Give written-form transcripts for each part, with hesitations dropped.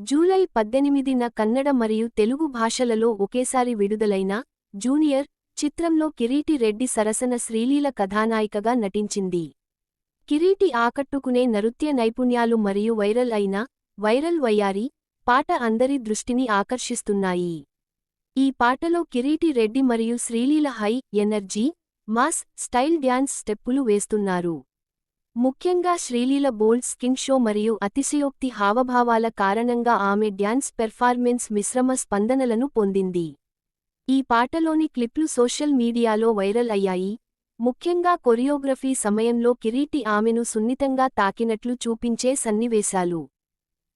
July 18న Kannada మరియు తెలుగు భాషలలో ఒకేసారి విడుదలైన జూనియర్ చిత్రంలో కిరీటి రెడ్డి సరసన శ్రీలీల కథానాయికగా నటించింది. కిరీటి ఆకట్టుకునే నృత్య నైపుణ్యాలు మరియు వైరల్ అయిన వైరల్ వయ్యారి పాట అందరి దృష్టిని ఆకర్షిస్తున్నాయి. ఈ పాటలో కిరీటి రెడ్డి మరియు Sreeleela high energy, mass style dance స్టెప్పులు వేస్తున్నారు. ముఖ్యంగా శ్రీలీల బోల్డ్ స్కిన్ షో మరియు అతిశయోక్తి హావభావాల కారణంగా ఆమె డ్యాన్స్ పెర్ఫార్మెన్స్ మిశ్రమ స్పందనలను పొందింది. ఈ పాటలోని క్లిప్లు సోషల్ మీడియాలో వైరల్ అయ్యాయి. ముఖ్యంగా కొరియోగ్రఫీ సమయంలో కిరీటి ఆమెను సున్నితంగా తాకినట్లు చూపించే సన్నివేశాలు.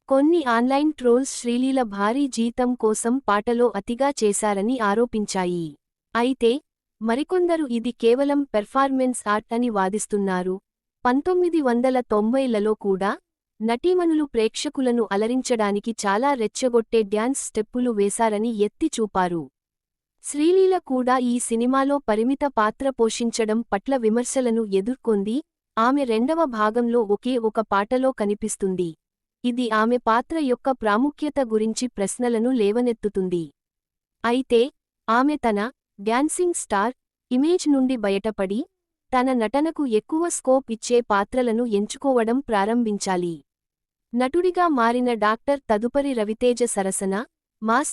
కొన్ని ఆన్లైన్ ట్రోల్స్ శ్రీలీల భారీ జీతం కోసం పాటలో అతిగా చేశారని ఆరోపించాయి. అయితే మరికొందరు ఇది కేవలం పెర్ఫార్మెన్స్ ఆర్ట్ అని వాదిస్తున్నారు. 1990లలో కూడా నటీమణులు ప్రేక్షకులను అలరించడానికి చాలా రెచ్చగొట్టే డ్యాన్స్ స్టెప్పులు వేశారని ఎత్తి చూపారు. శ్రీలీల కూడా ఈ సినిమాలో పరిమిత పాత్ర పోషించడం పట్ల విమర్శలను ఎదుర్కొంది. ఆమె రెండవ భాగంలో ఒకే ఒక పాటలో కనిపిస్తుంది. ఇది ఆమె పాత్ర యొక్క ప్రాముఖ్యత గురించి ప్రశ్నలను లేవనెత్తుతుంది. అయితే ఆమె తన డ్యాన్సింగ్ స్టార్ ఇమేజ్ నుండి బయటపడి తన నటనకు ఎక్కువ స్కోప్ ఇచ్చే పాత్రలను ఎంచుకోవడం ప్రారంభించాలి. నటుడిగా మారిన డాక్టర్ తదుపరి రవితేజ సరసన మాస్